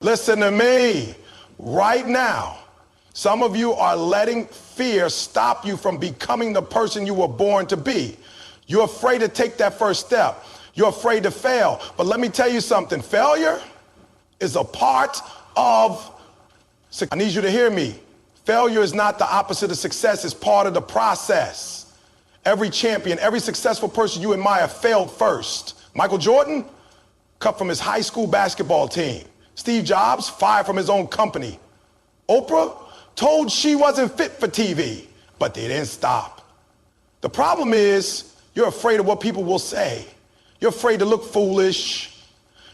Listen to me. Right now, some of you are letting fear stop you from becoming the person you were born to be. You're afraid to take that first step. You're afraid to fail. But let me tell you something. Failure is a part of success. I need you to hear me. Failure is not the opposite of success. It's part of the process. Every champion, every successful person you admire failed first. Michael Jordan, cut from his high school basketball team. Steve Jobs, fired from his own company. Oprah, told she wasn't fit for TV, but they didn't stop. The problem is you're afraid of what people will say. You're afraid to look foolish.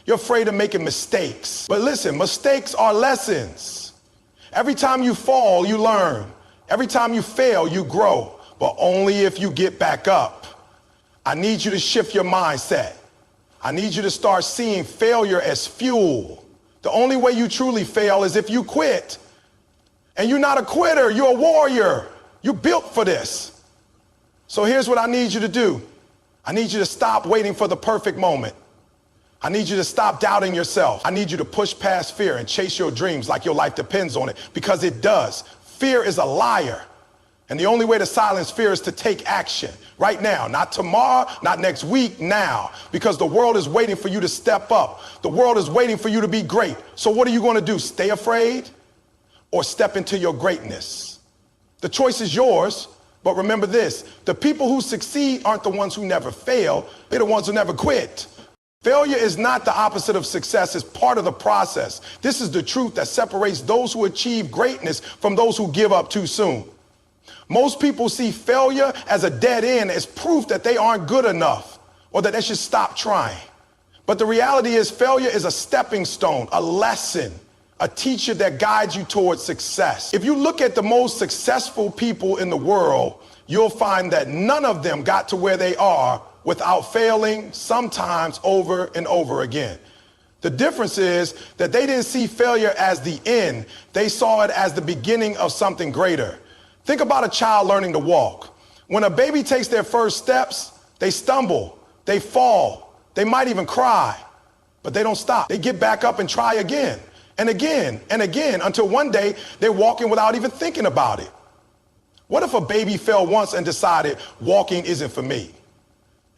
You're afraid of making mistakes. But listen, mistakes are lessons. Every time you fall, you learn. Every time you fail, you grow, but only if you get back up. I need you to shift your mindset. I need you to start seeing failure as fuel. The only way you truly fail is if you quit. And you're not a quitter, you're a warrior. You're built for this. So here's what I need you to do. I need you to stop waiting for the perfect moment. I need you to stop doubting yourself. I need you to push past fear and chase your dreams like your life depends on it, because it does. Fear is a liar. And the only way to silence fear is to take action right now, not tomorrow, not next week, now, because the world is waiting for you to step up. The world is waiting for you to be great. So what are you going to do? Stay afraid or step into your greatness? The choice is yours. But remember this, the people who succeed aren't the ones who never fail. They're the ones who never quit. Failure is not the opposite of success. It's part of the process. This is the truth that separates those who achieve greatness from those who give up too soon. Most people see failure as a dead end, as proof that they aren't good enough or that they should stop trying. But the reality is failure is a stepping stone, a lesson, a teacher that guides you towards success. If you look at the most successful people in the world, you'll find that none of them got to where they are without failing, sometimes over and over again. The difference is that they didn't see failure as the end. They saw it as the beginning of something greater. Think about a child learning to walk. When a baby takes their first steps, they stumble, they fall, they might even cry, but they don't stop. They get back up and try again and again and again until one day they're walking without even thinking about it. What if a baby fell once and decided walking isn't for me?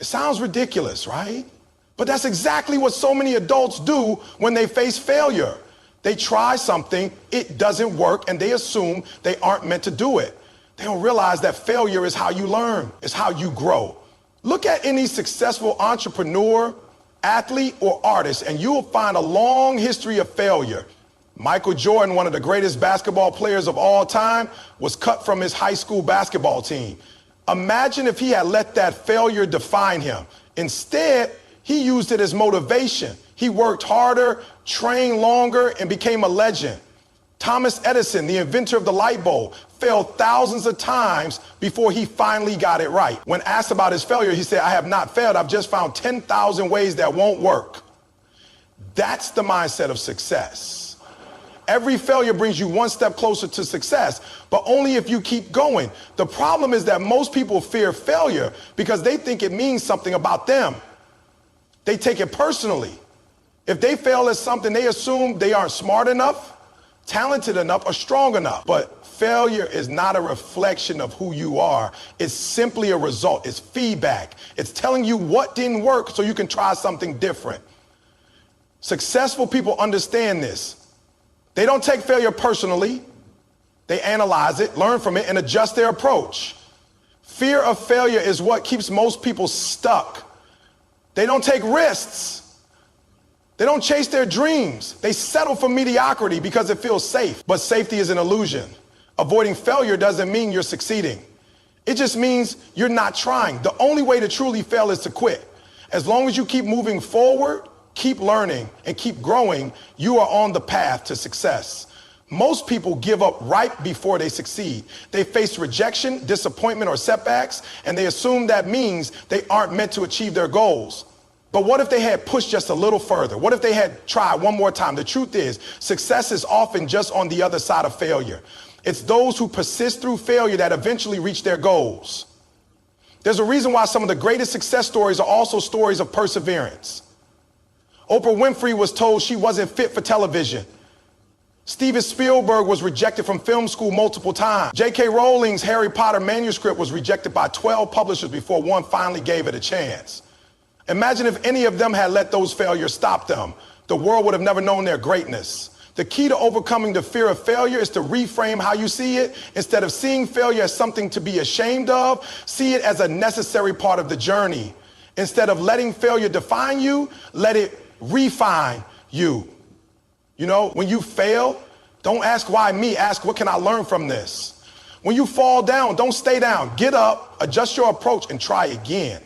It sounds ridiculous, right? But that's exactly what so many adults do when they face failure. They try something, it doesn't work, and they assume they aren't meant to do it. They don't realize that failure is how you learn, it's how you grow. Look at any successful entrepreneur, athlete, or artist, and you will find a long history of failure. Michael Jordan, one of the greatest basketball players of all time, was cut from his high school basketball team. Imagine if he had let that failure define him. Instead, he used it as motivation. He worked harder, trained longer, and became a legend. Thomas Edison, the inventor of the light bulb, failed thousands of times before he finally got it right. When asked about his failure, he said, "I have not failed. I've just found 10,000 ways that won't work." That's the mindset of success. Every failure brings you one step closer to success, but only if you keep going. The problem is that most people fear failure because they think it means something about them. They take it personally. If they fail at something, they assume they aren't smart enough, talented enough, or strong enough. But failure is not a reflection of who you are. It's simply a result. It's feedback. It's telling you what didn't work so you can try something different. Successful people understand this. They don't take failure personally. They analyze it, learn from it, and adjust their approach. Fear of failure is what keeps most people stuck. They don't take risks. They don't chase their dreams. They settle for mediocrity because it feels safe. But safety is an illusion. Avoiding failure doesn't mean you're succeeding. It just means you're not trying. The only way to truly fail is to quit. As long as you keep moving forward, keep learning, and keep growing, you are on the path to success. Most people give up right before they succeed. They face rejection, disappointment, or setbacks, and they assume that means they aren't meant to achieve their goals. But what if they had pushed just a little further? What if they had tried one more time? The truth is, success is often just on the other side of failure. It's those who persist through failure that eventually reach their goals. There's a reason why some of the greatest success stories are also stories of perseverance. Oprah Winfrey was told she wasn't fit for television, Steven Spielberg was rejected from film school multiple times. J.K. Rowling's Harry Potter manuscript was rejected by 12 publishers before one finally gave it a chance. Imagine if any of them had let those failures stop them. The world would have never known their greatness. The key to overcoming the fear of failure is to reframe how you see it. Instead of seeing failure as something to be ashamed of, see it as a necessary part of the journey. Instead of letting failure define you, let it refine you. You know, when you fail, don't ask why me, ask what can I learn from this? When you fall down, don't stay down. Get up, adjust your approach, and try again.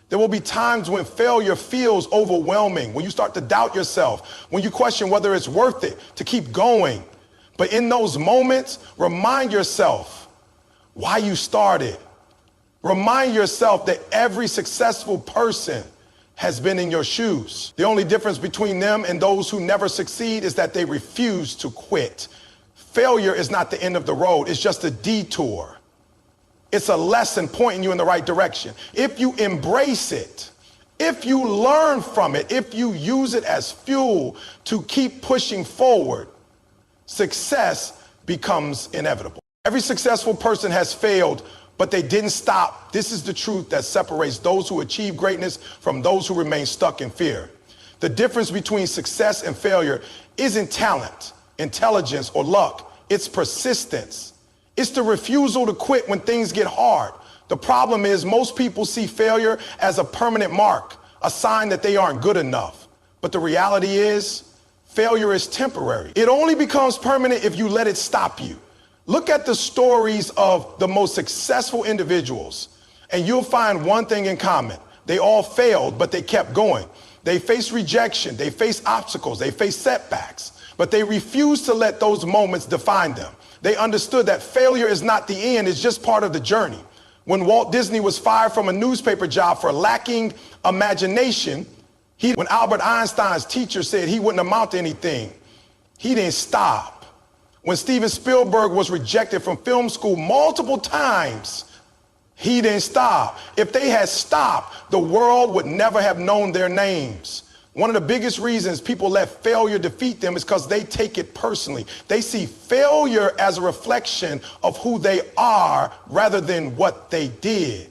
There will be times when failure feels overwhelming, when you start to doubt yourself, when you question whether it's worth it to keep going. But in those moments, remind yourself why you started. Remind yourself that every successful person has been in your shoes. The only difference between them and those who never succeed is that they refuse to quit. Failure is not the end of the road, it's just a detour. It's a lesson pointing you in the right direction. If you embrace it, if you learn from it, if you use it as fuel to keep pushing forward, success becomes inevitable. Every successful person has failed, but they didn't stop. This is the truth that separates those who achieve greatness from those who remain stuck in fear. The difference between success and failure isn't talent, intelligence, or luck. It's persistence. It's the refusal to quit when things get hard. The problem is most people see failure as a permanent mark, a sign that they aren't good enough. But the reality is, failure is temporary. It only becomes permanent if you let it stop you. Look at the stories of the most successful individuals, and you'll find one thing in common. They all failed, but they kept going. They faced rejection, they faced obstacles, they faced setbacks, but they refused to let those moments define them. They understood that failure is not the end, it's just part of the journey. When Walt Disney was fired from a newspaper job for lacking imagination, when Albert Einstein's teacher said he wouldn't amount to anything, he didn't stop. When Steven Spielberg was rejected from film school multiple times, he didn't stop. If they had stopped, the world would never have known their names. One of the biggest reasons people let failure defeat them is because they take it personally. They see failure as a reflection of who they are rather than what they did.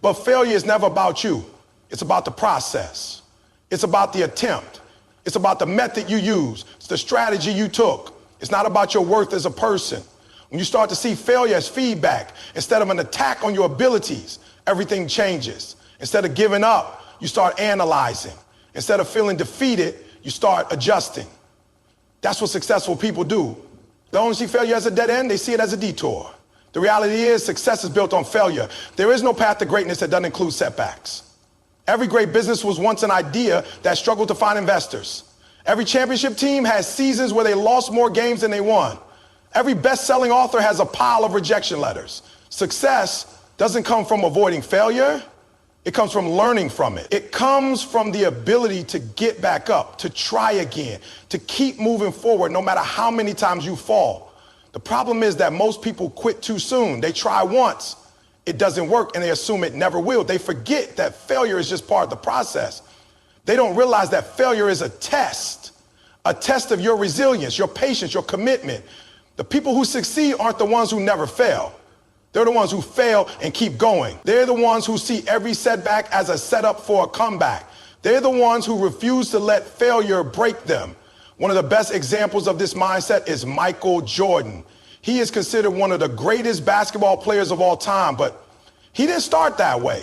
But failure is never about you. It's about the process. It's about the attempt. It's about the method you use. It's the strategy you took. It's not about your worth as a person. When you start to see failure as feedback instead of an attack on your abilities, everything changes. Instead of giving up, you start analyzing. Instead of feeling defeated, you start adjusting. That's what successful people do. They don't see failure as a dead end, they see it as a detour. The reality is success is built on failure. There is no path to greatness that doesn't include setbacks. Every great business was once an idea that struggled to find investors. Every championship team has seasons where they lost more games than they won. Every best-selling author has a pile of rejection letters. Success doesn't come from avoiding failure. It comes from learning from it. It comes from the ability to get back up, to try again, to keep moving forward no matter how many times you fall. The problem is that most people quit too soon. They try once, it doesn't work, and they assume it never will. They forget that failure is just part of the process. They don't realize that failure is a test of your resilience, your patience, your commitment. The people who succeed aren't the ones who never fail. They're the ones who fail and keep going. They're the ones who see every setback as a setup for a comeback. They're the ones who refuse to let failure break them. One of the best examples of this mindset is Michael Jordan. He is considered one of the greatest basketball players of all time, but he didn't start that way.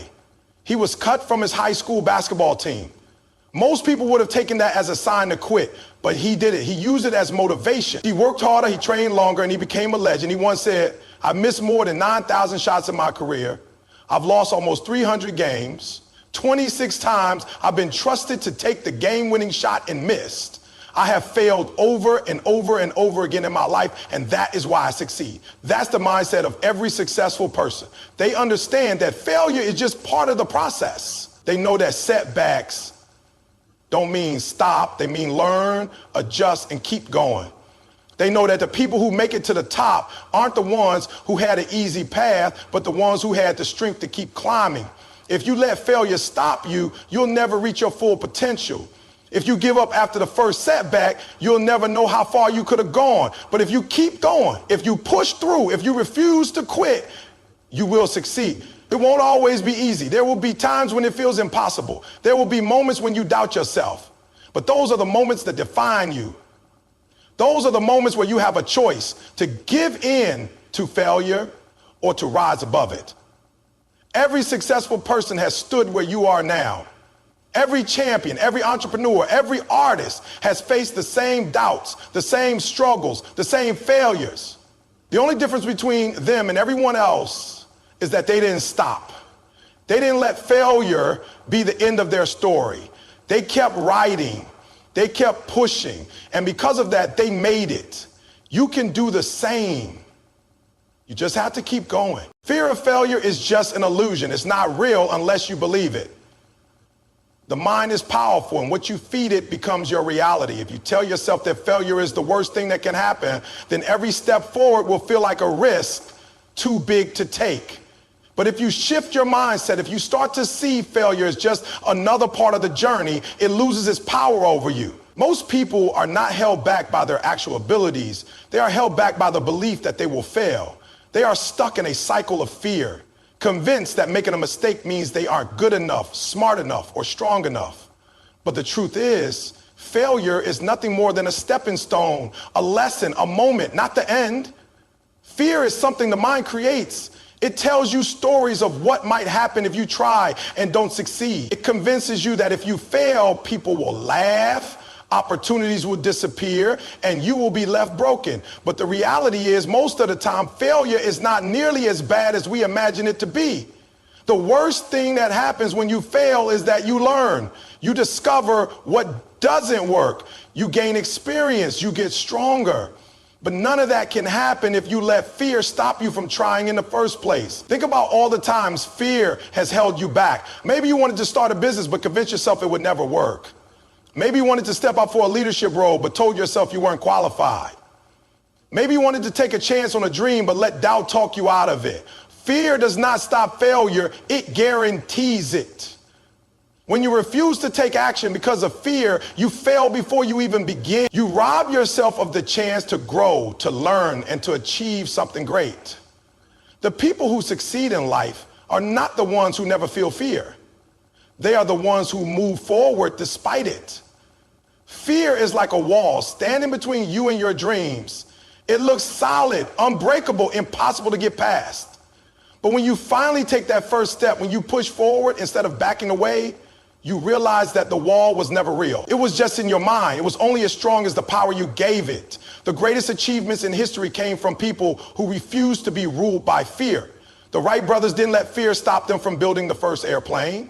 He was cut from his high school basketball team. Most people would have taken that as a sign to quit, but he did it. He used it as motivation. He worked harder, he trained longer, and he became a legend. He once said, "I missed more than 9,000 shots in my career. I've lost almost 300 games. 26 times I've been trusted to take the game-winning shot and missed. I have failed over and over and over again in my life, and that is why I succeed." That's the mindset of every successful person. They understand that failure is just part of the process. They know that setbacks don't mean stop, they mean learn, adjust, and keep going. They know that the people who make it to the top aren't the ones who had an easy path, but the ones who had the strength to keep climbing. If you let failure stop you, you'll never reach your full potential. If you give up after the first setback, you'll never know how far you could have gone. But if you keep going, if you push through, if you refuse to quit, you will succeed. It won't always be easy. There will be times when it feels impossible. There will be moments when you doubt yourself. But those are the moments that define you. Those are the moments where you have a choice to give in to failure or to rise above it. Every successful person has stood where you are now. Every champion, every entrepreneur, every artist has faced the same doubts, the same struggles, the same failures. The only difference between them and everyone else is that they didn't stop. They didn't let failure be the end of their story. They kept writing. They kept pushing. And because of that, they made it. You can do the same. You just have to keep going. Fear of failure is just an illusion. It's not real unless you believe it. The mind is powerful, and what you feed it becomes your reality. If you tell yourself that failure is the worst thing that can happen, then every step forward will feel like a risk too big to take. But if you shift your mindset, if you start to see failure as just another part of the journey, it loses its power over you. Most people are not held back by their actual abilities. They are held back by the belief that they will fail. They are stuck in a cycle of fear, convinced that making a mistake means they aren't good enough, smart enough, or strong enough. But the truth is, failure is nothing more than a stepping stone, a lesson, a moment, not the end. Fear is something the mind creates. It tells you stories of what might happen if you try and don't succeed. It convinces you that if you fail, people will laugh, opportunities will disappear, and you will be left broken. But the reality is, most of the time, failure is not nearly as bad as we imagine it to be. The worst thing that happens when you fail is that you learn. You discover what doesn't work. You gain experience. You get stronger. But none of that can happen if you let fear stop you from trying in the first place. Think about all the times fear has held you back. Maybe you wanted to start a business but convinced yourself it would never work. Maybe you wanted to step up for a leadership role but told yourself you weren't qualified. Maybe you wanted to take a chance on a dream but let doubt talk you out of it. Fear does not stop failure, it guarantees it. When you refuse to take action because of fear, you fail before you even begin. You rob yourself of the chance to grow, to learn, and to achieve something great. The people who succeed in life are not the ones who never feel fear. They are the ones who move forward despite it. Fear is like a wall standing between you and your dreams. It looks solid, unbreakable, impossible to get past. But when you finally take that first step, when you push forward instead of backing away, you realize that the wall was never real. It was just in your mind. It was only as strong as the power you gave it. The greatest achievements in history came from people who refused to be ruled by fear. The Wright brothers didn't let fear stop them from building the first airplane.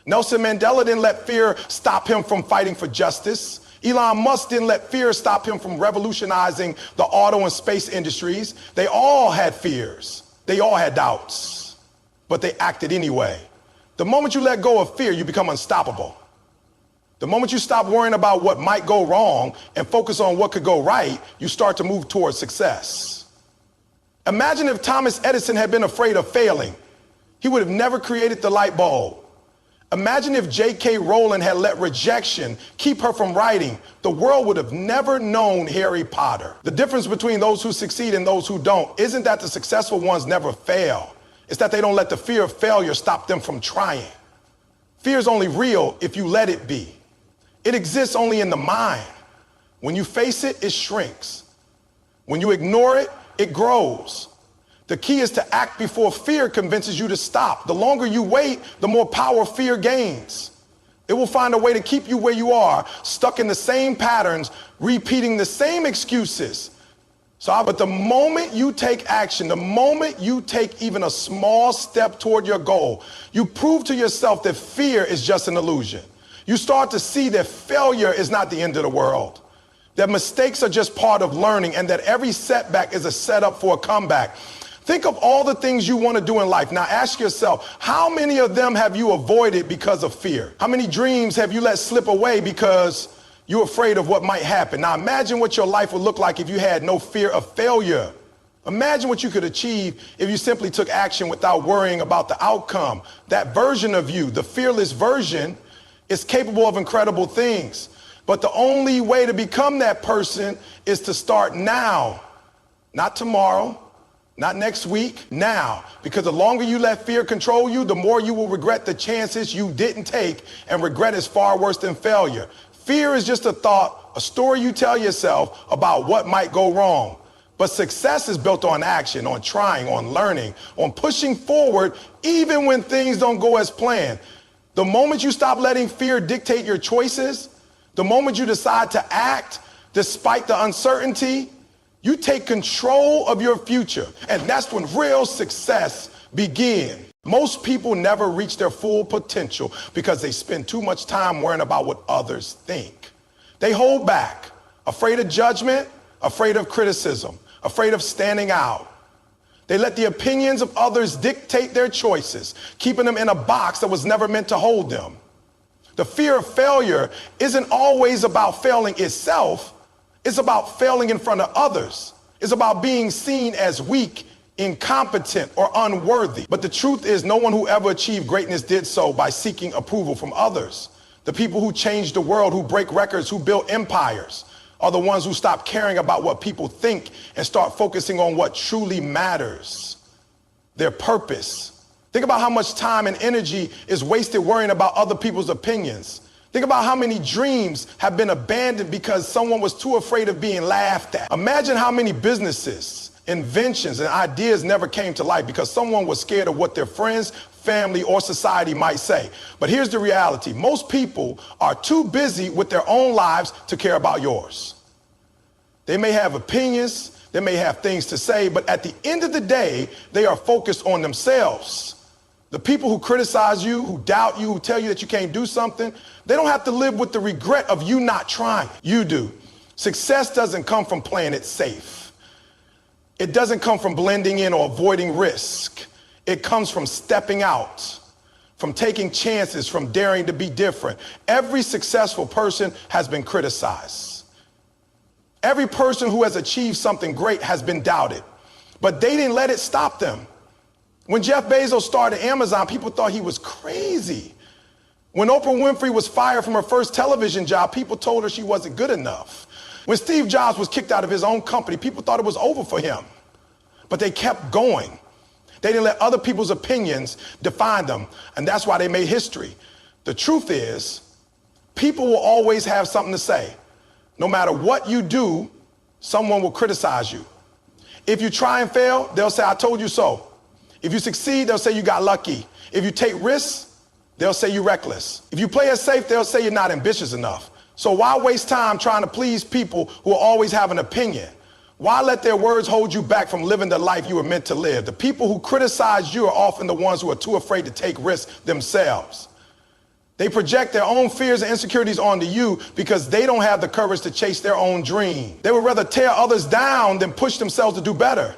Nelson Mandela didn't let fear stop him from fighting for justice. Elon Musk didn't let fear stop him from revolutionizing the auto and space industries. They all had fears. They all had doubts, but they acted anyway. The moment you let go of fear, you become unstoppable. The moment you stop worrying about what might go wrong and focus on what could go right, you start to move towards success. Imagine if Thomas Edison had been afraid of failing. He would have never created the light bulb. Imagine if J.K. Rowling had let rejection keep her from writing. The world would have never known Harry Potter. The difference between those who succeed and those who don't isn't that the successful ones never fail. It's that they don't let the fear of failure stop them from trying. Fear is only real if you let it be. It exists only in the mind. When you face it, it shrinks. When you ignore it, it grows. The key is to act before fear convinces you to stop. The longer you wait, the more power fear gains. It will find a way to keep you where you are, stuck in the same patterns, repeating the same excuses. But the moment you take action, the moment you take even a small step toward your goal, you prove to yourself that fear is just an illusion. You start to see that failure is not the end of the world, that mistakes are just part of learning, and that every setback is a setup for a comeback. Think of all the things you want to do in life. Now ask yourself, how many of them have you avoided because of fear? How many dreams have you let slip away because you're afraid of what might happen? Now imagine what your life would look like if you had no fear of failure. Imagine what you could achieve if you simply took action without worrying about the outcome. That version of you, the fearless version, It's capable of incredible things. But the only way to become that person is to start now, not tomorrow, not next week, now. Because the longer you let fear control you, the more you will regret the chances you didn't take, and regret is far worse than failure. Fear is just a thought, a story you tell yourself about what might go wrong. But success is built on action, on trying, on learning, on pushing forward, even when things don't go as planned. The moment you stop letting fear dictate your choices, the moment you decide to act despite the uncertainty, you take control of your future. And that's when real success begins. Most people never reach their full potential because they spend too much time worrying about what others think. They hold back, afraid of judgment, afraid of criticism, afraid of standing out. They let the opinions of others dictate their choices, keeping them in a box that was never meant to hold them. The fear of failure isn't always about failing itself. It's about failing in front of others. It's about being seen as weak, incompetent, or unworthy. But the truth is, no one who ever achieved greatness did so by seeking approval from others. The people who change the world, who break records, who build empires, are the ones who stop caring about what people think and start focusing on what truly matters, their purpose. Think about how much time and energy is wasted worrying about other people's opinions. Think about how many dreams have been abandoned because someone was too afraid of being laughed at. Imagine how many businesses, inventions, and ideas never came to life because someone was scared of what their friends, family, or society might say. But here's the reality. Most people are too busy with their own lives to care about yours. They may have opinions, they may have things to say, but at the end of the day, they are focused on themselves. The people who criticize you, who doubt you, who tell you that you can't do something, they don't have to live with the regret of you not trying. You do. Success doesn't come from playing it safe. It doesn't come from blending in or avoiding risk. It comes from stepping out, from taking chances, from daring to be different. Every successful person has been criticized. Every person who has achieved something great has been doubted, but they didn't let it stop them. When Jeff Bezos started Amazon, people thought he was crazy. When Oprah Winfrey was fired from her first television job, people told her she wasn't good enough. When Steve Jobs was kicked out of his own company, people thought it was over for him, but they kept going. They didn't let other people's opinions define them, and that's why they made history. The truth is, people will always have something to say. No matter what you do, someone will criticize you. If you try and fail, they'll say, I told you so. If you succeed, they'll say you got lucky. If you take risks, they'll say you're reckless. If you play it safe, they'll say you're not ambitious enough. So why waste time trying to please people who will always have an opinion? Why let their words hold you back from living the life you were meant to live? The people who criticize you are often the ones who are too afraid to take risks themselves. They project their own fears and insecurities onto you because they don't have the courage to chase their own dream. They would rather tear others down than push themselves to do better.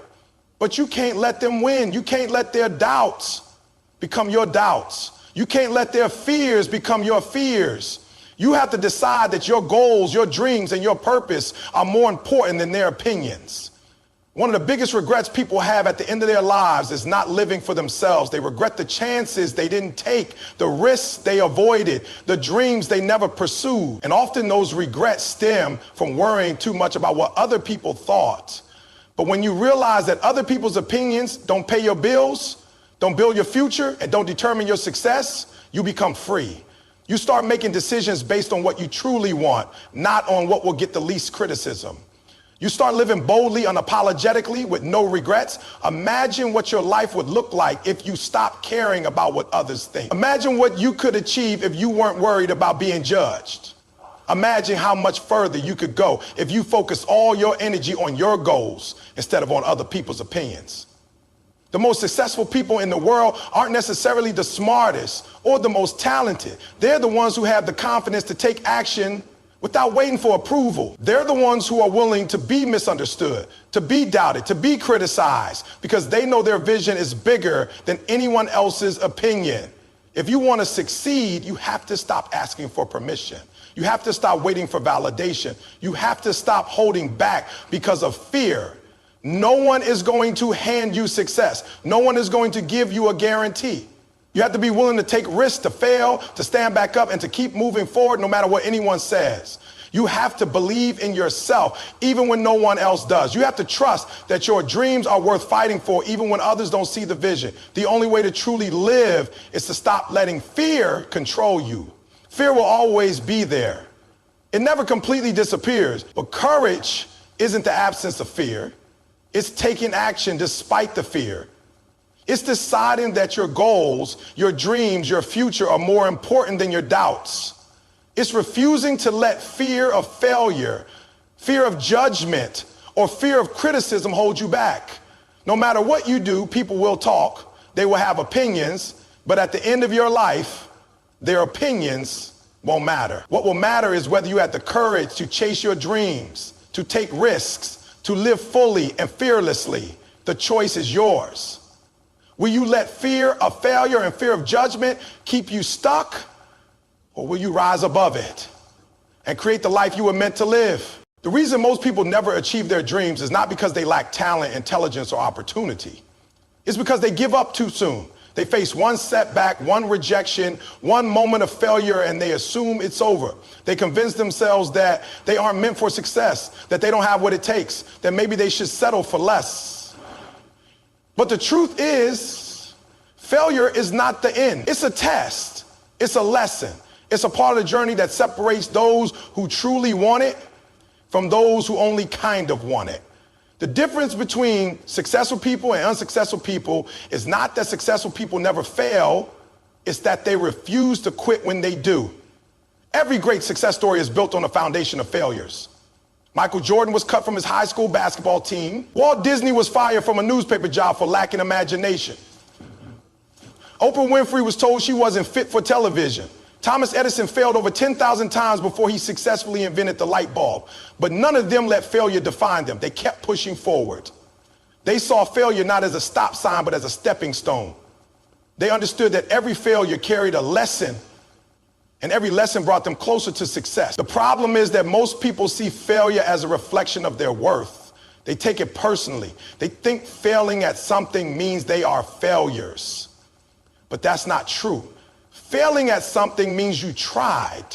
But you can't let them win. You can't let their doubts become your doubts. You can't let their fears become your fears. You have to decide that your goals, your dreams, and your purpose are more important than their opinions. One of the biggest regrets people have at the end of their lives is not living for themselves. They regret the chances they didn't take, the risks they avoided, the dreams they never pursued. And often those regrets stem from worrying too much about what other people thought. But when you realize that other people's opinions don't pay your bills, don't build your future, and don't determine your success, you become free. You start making decisions based on what you truly want, not on what will get the least criticism. You start living boldly, unapologetically, with no regrets. Imagine what your life would look like if you stopped caring about what others think. Imagine what you could achieve if you weren't worried about being judged. Imagine how much further you could go if you focus all your energy on your goals instead of on other people's opinions. The most successful people in the world aren't necessarily the smartest or the most talented. They're the ones who have the confidence to take action without waiting for approval. They're the ones who are willing to be misunderstood, to be doubted, to be criticized, because they know their vision is bigger than anyone else's opinion. If you want to succeed, you have to stop asking for permission. You have to stop waiting for validation. You have to stop holding back because of fear. No one is going to hand you success. No one is going to give you a guarantee. You have to be willing to take risks, to fail, to stand back up, and to keep moving forward no matter what anyone says. You have to believe in yourself, even when no one else does. You have to trust that your dreams are worth fighting for, even when others don't see the vision. The only way to truly live is to stop letting fear control you. Fear will always be there. It never completely disappears, but courage isn't the absence of fear. It's taking action despite the fear. It's deciding that your goals, your dreams, your future are more important than your doubts. It's refusing to let fear of failure, fear of judgment, or fear of criticism hold you back. No matter what you do, people will talk. They will have opinions, but at the end of your life, their opinions won't matter. What will matter is whether you have the courage to chase your dreams, to take risks, to live fully and fearlessly. The choice is yours. Will you let fear of failure and fear of judgment keep you stuck? Or will you rise above it and create the life you were meant to live? The reason most people never achieve their dreams is not because they lack talent, intelligence, or opportunity. It's because they give up too soon. They face one setback, one rejection, one moment of failure, and they assume it's over. They convince themselves that they aren't meant for success, that they don't have what it takes, that maybe they should settle for less. But the truth is, failure is not the end. It's a test. It's a lesson. It's a part of the journey that separates those who truly want it from those who only kind of want it. The difference between successful people and unsuccessful people is not that successful people never fail, it's that they refuse to quit when they do. Every great success story is built on a foundation of failures. Michael Jordan was cut from his high school basketball team. Walt Disney was fired from a newspaper job for lacking imagination. Oprah Winfrey was told she wasn't fit for television. Thomas Edison failed over 10,000 times before he successfully invented the light bulb. But none of them let failure define them. They kept pushing forward. They saw failure not as a stop sign, but as a stepping stone. They understood that every failure carried a lesson, and every lesson brought them closer to success. The problem is that most people see failure as a reflection of their worth. They take it personally. They think failing at something means they are failures. But that's not true. Failing at something means you tried.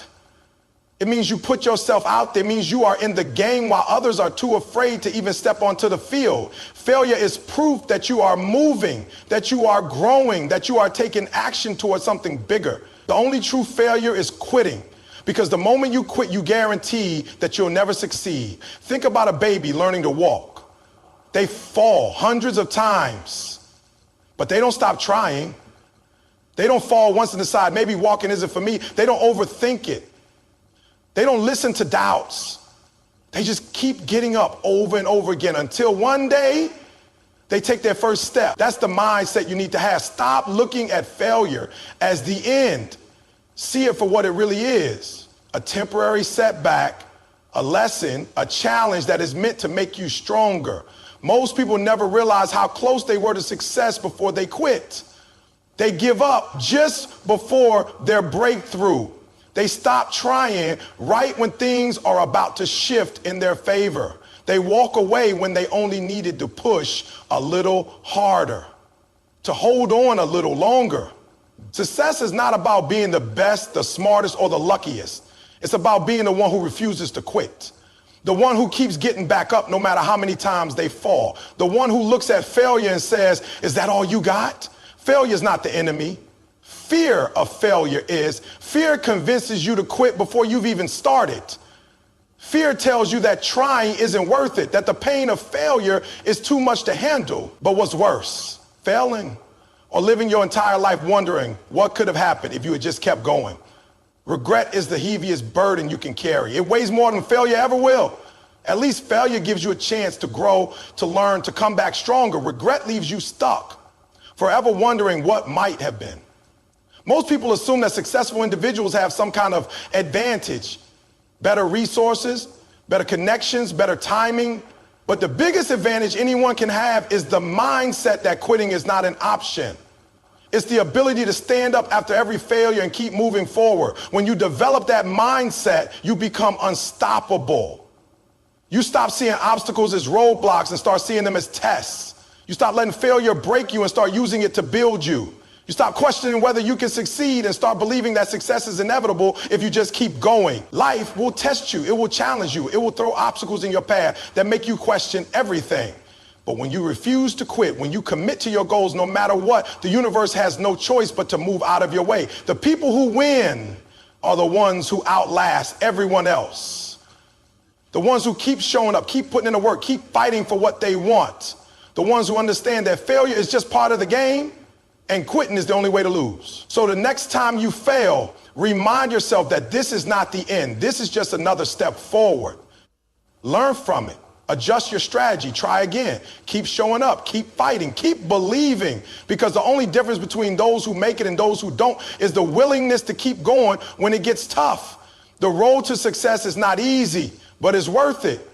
It means you put yourself out there. It means you are in the game while others are too afraid to even step onto the field. Failure is proof that you are moving, that you are growing, that you are taking action towards something bigger. The only true failure is quitting, because the moment you quit, you guarantee that you'll never succeed. Think about a baby learning to walk. They fall hundreds of times, but they don't stop trying. They don't fall once and decide, maybe walking isn't for me. They don't overthink it. They don't listen to doubts. They just keep getting up over and over again until one day they take their first step. That's the mindset you need to have. Stop looking at failure as the end. See it for what it really is. A temporary setback, a lesson, a challenge that is meant to make you stronger. Most people never realize how close they were to success before they quit. They give up just before their breakthrough. They stop trying right when things are about to shift in their favor. They walk away when they only needed to push a little harder, to hold on a little longer. Success is not about being the best, the smartest, or the luckiest. It's about being the one who refuses to quit. The one who keeps getting back up no matter how many times they fall. The one who looks at failure and says, "Is that all you got?" Failure is not the enemy. Fear of failure is. Fear convinces you to quit before you've even started. Fear tells you that trying isn't worth it, that the pain of failure is too much to handle. But what's worse, failing or living your entire life wondering what could have happened if you had just kept going? Regret is the heaviest burden you can carry. It weighs more than failure ever will. At least failure gives you a chance to grow, to learn, to come back stronger. Regret leaves you stuck, forever wondering what might have been. Most people assume that successful individuals have some kind of advantage, better resources, better connections, better timing. But the biggest advantage anyone can have is the mindset that quitting is not an option. It's the ability to stand up after every failure and keep moving forward. When you develop that mindset, you become unstoppable. You stop seeing obstacles as roadblocks and start seeing them as tests. You stop letting failure break you and start using it to build you. You stop questioning whether you can succeed and start believing that success is inevitable if you just keep going. Life will test you. It will challenge you. It will throw obstacles in your path that make you question everything. But when you refuse to quit, when you commit to your goals, no matter what, the universe has no choice but to move out of your way. The people who win are the ones who outlast everyone else. The ones who keep showing up, keep putting in the work, keep fighting for what they want. The ones who understand that failure is just part of the game and quitting is the only way to lose. So the next time you fail, remind yourself that this is not the end. This is just another step forward. Learn from it. Adjust your strategy. Try again. Keep showing up. Keep fighting. Keep believing. Because the only difference between those who make it and those who don't is the willingness to keep going when it gets tough. The road to success is not easy, but it's worth it.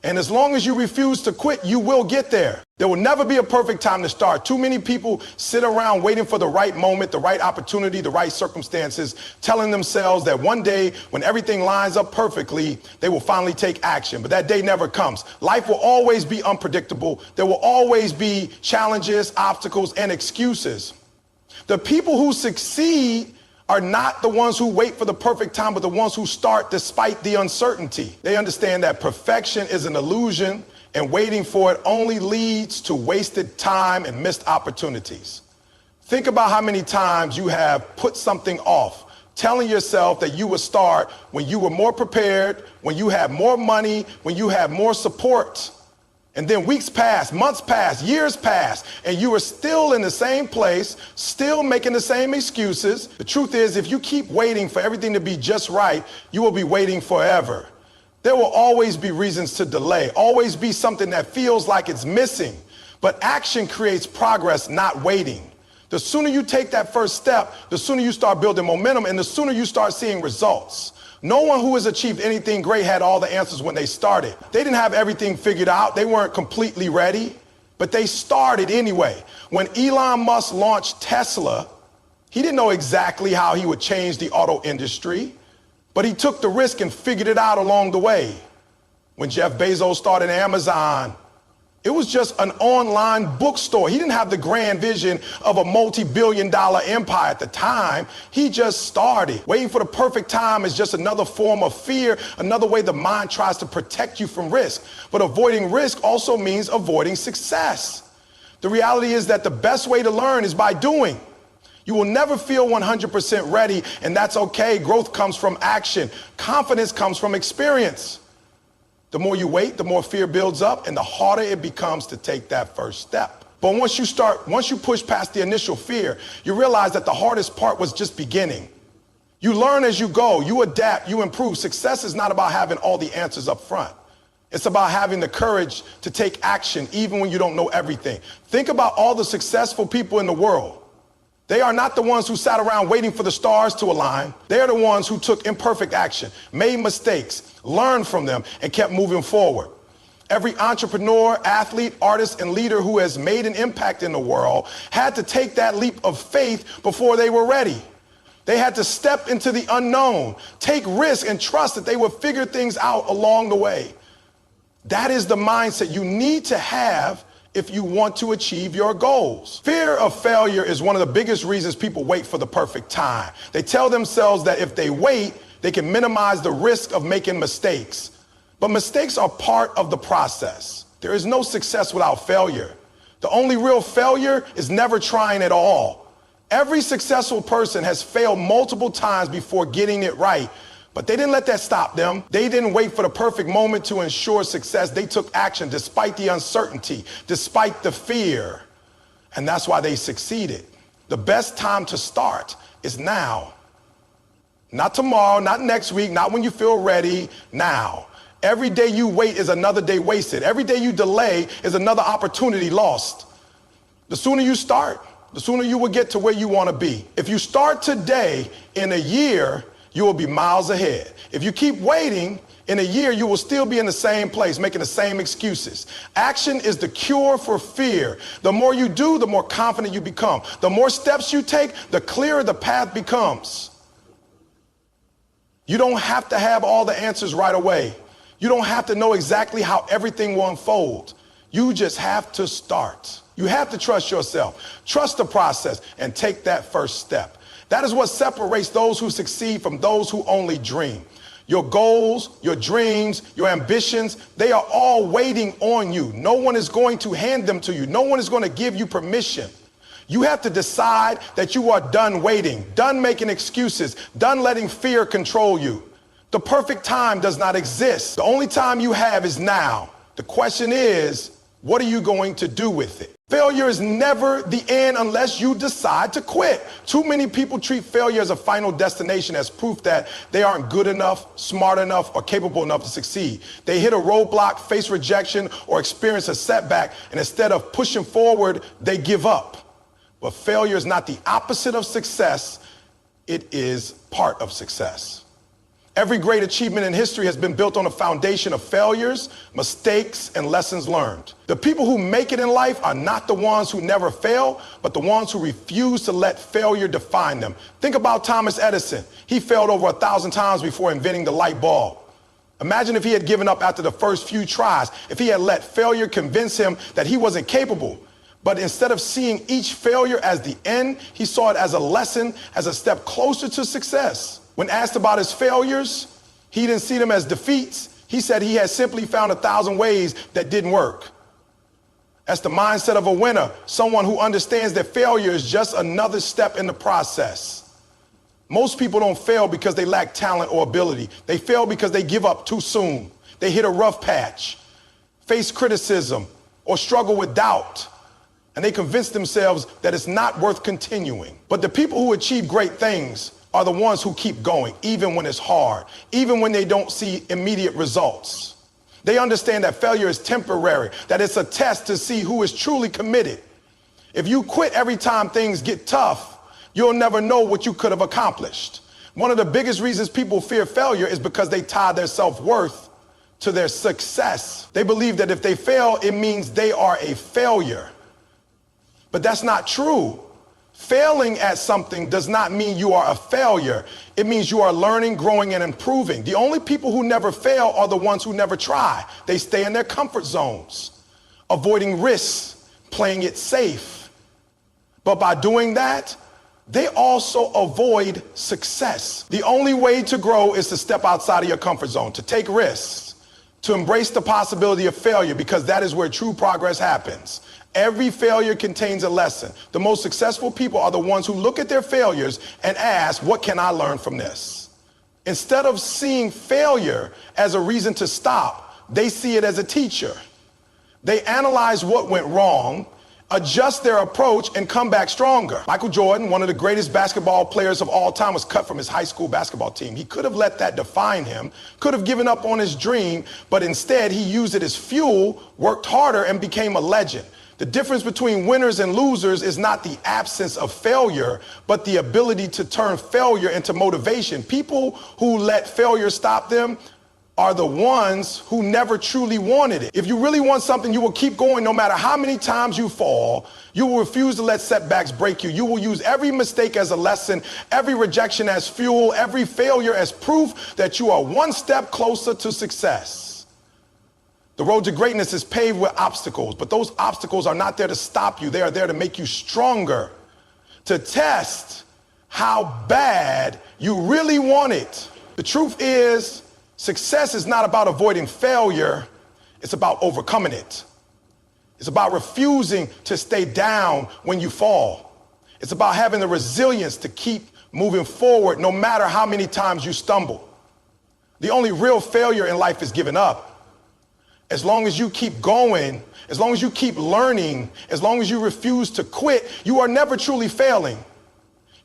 And as long as you refuse to quit, you will get there. There will never be a perfect time to start. Too many people sit around waiting for the right moment, the right opportunity, the right circumstances, telling themselves that one day when everything lines up perfectly, they will finally take action. But that day never comes. Life will always be unpredictable. There will always be challenges, obstacles, and excuses. The people who succeed are not the ones who wait for the perfect time, but the ones who start despite the uncertainty. They understand that perfection is an illusion and waiting for it only leads to wasted time and missed opportunities. Think about how many times you have put something off, telling yourself that you would start when you were more prepared, when you had more money, when you had more support. And then weeks pass, months pass, years pass, and you are still in the same place, still making the same excuses. The truth is, if you keep waiting for everything to be just right, you will be waiting forever. There will always be reasons to delay, always be something that feels like it's missing. But action creates progress, not waiting. The sooner you take that first step, the sooner you start building momentum, and the sooner you start seeing results. No one who has achieved anything great had all the answers when they started. They didn't have everything figured out. They weren't completely ready, but they started anyway. When Elon Musk launched Tesla, he didn't know exactly how he would change the auto industry, but he took the risk and figured it out along the way. When Jeff Bezos started Amazon, it was just an online bookstore. He didn't have the grand vision of a multi-billion-dollar empire at the time. He just started. Waiting for the perfect time is just another form of fear, another way the mind tries to protect you from risk. But avoiding risk also means avoiding success. The reality is that the best way to learn is by doing. You will never feel 100% ready, and that's okay. Growth comes from action. Confidence comes from experience. The more you wait, the more fear builds up and the harder it becomes to take that first step. But once you push past the initial fear, you realize that the hardest part was just beginning. You learn as you go, you adapt, you improve. Success is not about having all the answers up front. It's about having the courage to take action even when you don't know everything. Think about all the successful people in the world. They are not the ones who sat around waiting for the stars to align. They are the ones who took imperfect action, made mistakes, learned from them, and kept moving forward. Every entrepreneur, athlete, artist, and leader who has made an impact in the world had to take that leap of faith before they were ready. They had to step into the unknown, take risks, and trust that they would figure things out along the way. That is the mindset you need to have if you want to achieve your goals. Fear of failure is one of the biggest reasons people wait for the perfect time. They tell themselves that if they wait, they can minimize the risk of making mistakes. But mistakes are part of the process. There is no success without failure. The only real failure is never trying at all. Every successful person has failed multiple times before getting it right. But they didn't let that stop them. They didn't wait for the perfect moment to ensure success. They took action despite the uncertainty, despite the fear. And that's why they succeeded. The best time to start is now. Not tomorrow, not next week, not when you feel ready, now. Every day you wait is another day wasted. Every day you delay is another opportunity lost. The sooner you start, the sooner you will get to where you want to be. If you start today, in a year, you will be miles ahead. If you keep waiting, in a year, you will still be in the same place, making the same excuses. Action is the cure for fear. The more you do, the more confident you become. The more steps you take, the clearer the path becomes. You don't have to have all the answers right away. You don't have to know exactly how everything will unfold. You just have to start. You have to trust yourself, trust the process, and take that first step. That is what separates those who succeed from those who only dream. Your goals, your dreams, your ambitions, they are all waiting on you. No one is going to hand them to you. No one is going to give you permission. You have to decide that you are done waiting, done making excuses, done letting fear control you. The perfect time does not exist. The only time you have is now. The question is, what are you going to do with it? Failure is never the end unless you decide to quit. Too many people treat failure as a final destination, as proof that they aren't good enough, smart enough, or capable enough to succeed. They hit a roadblock, face rejection, or experience a setback, and instead of pushing forward, they give up. But failure is not the opposite of success. It is part of success. Every great achievement in history has been built on a foundation of failures, mistakes, and lessons learned. The people who make it in life are not the ones who never fail, but the ones who refuse to let failure define them. Think about Thomas Edison. He failed over 1,000 times before inventing the light bulb. Imagine if he had given up after the first few tries, if he had let failure convince him that he wasn't capable. But instead of seeing each failure as the end, he saw it as a lesson, as a step closer to success. When asked about his failures, he didn't see them as defeats. He said he had simply found 1,000 ways that didn't work. That's the mindset of a winner, someone who understands that failure is just another step in the process. Most people don't fail because they lack talent or ability. They fail because they give up too soon. They hit a rough patch, face criticism, or struggle with doubt. And they convince themselves that it's not worth continuing. But the people who achieve great things are the ones who keep going, even when it's hard, even when they don't see immediate results. They understand that failure is temporary, that it's a test to see who is truly committed. If you quit every time things get tough, you'll never know what you could have accomplished. One of the biggest reasons people fear failure is because they tie their self-worth to their success. They believe that if they fail, it means they are a failure. But that's not true. Failing at something does not mean you are a failure. It means you are learning, growing, and improving. The only people who never fail are the ones who never try. They stay in their comfort zones, avoiding risks, playing it safe. But by doing that, they also avoid success. The only way to grow is to step outside of your comfort zone, to take risks, to embrace the possibility of failure, because that is where true progress happens. Every failure contains a lesson. The most successful people are the ones who look at their failures and ask, what can I learn from this? Instead of seeing failure as a reason to stop, they see it as a teacher. They analyze what went wrong, adjust their approach, and come back stronger. Michael Jordan, one of the greatest basketball players of all time, was cut from his high school basketball team. He could have let that define him, could have given up on his dream, but instead he used it as fuel, worked harder, and became a legend. The difference between winners and losers is not the absence of failure, but the ability to turn failure into motivation. People who let failure stop them are the ones who never truly wanted it. If you really want something, you will keep going no matter how many times you fall. You will refuse to let setbacks break you. You will use every mistake as a lesson, every rejection as fuel, every failure as proof that you are one step closer to success. The road to greatness is paved with obstacles, but those obstacles are not there to stop you. They are there to make you stronger, to test how bad you really want it. The truth is, success is not about avoiding failure. It's about overcoming it. It's about refusing to stay down when you fall. It's about having the resilience to keep moving forward no matter how many times you stumble. The only real failure in life is giving up. As long as you keep going, as long as you keep learning, as long as you refuse to quit, you are never truly failing.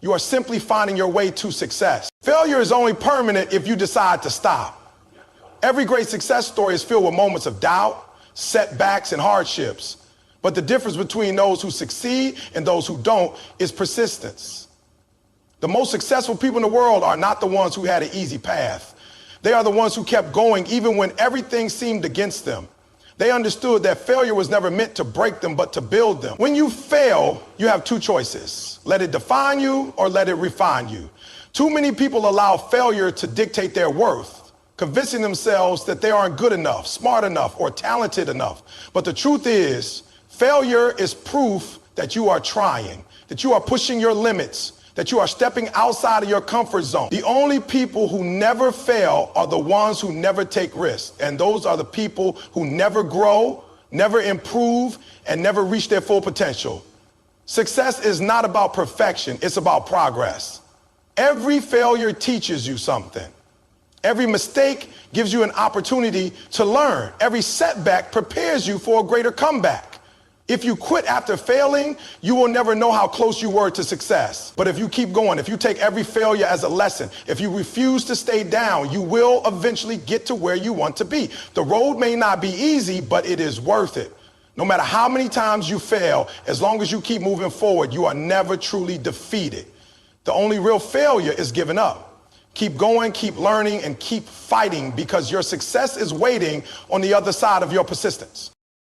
You are simply finding your way to success. Failure is only permanent if you decide to stop. Every great success story is filled with moments of doubt, setbacks, and hardships. But the difference between those who succeed and those who don't is persistence. The most successful people in the world are not the ones who had an easy path. They are the ones who kept going even when everything seemed against them. They understood that failure was never meant to break them, but to build them. When you fail, you have two choices. Let it define you or let it refine you. Too many people allow failure to dictate their worth, convincing themselves that they aren't good enough, smart enough, or talented enough. But the truth is, Failure is proof that you are trying, that you are pushing your limits, that you are stepping outside of your comfort zone. The only people who never fail are the ones who never take risks. And those are the people who never grow, never improve, and never reach their full potential. Success is not about perfection, it's about progress. Every failure teaches you something. Every mistake gives you an opportunity to learn. Every setback prepares you for a greater comeback. If you quit after failing, you will never know how close you were to success. But if you keep going, if you take every failure as a lesson, if you refuse to stay down, you will eventually get to where you want to be. The road may not be easy, but it is worth it. No matter how many times you fail, as long as you keep moving forward, you are never truly defeated. The only real failure is giving up. Keep going, keep learning, and keep fighting, because your success is waiting on the other side of your persistence.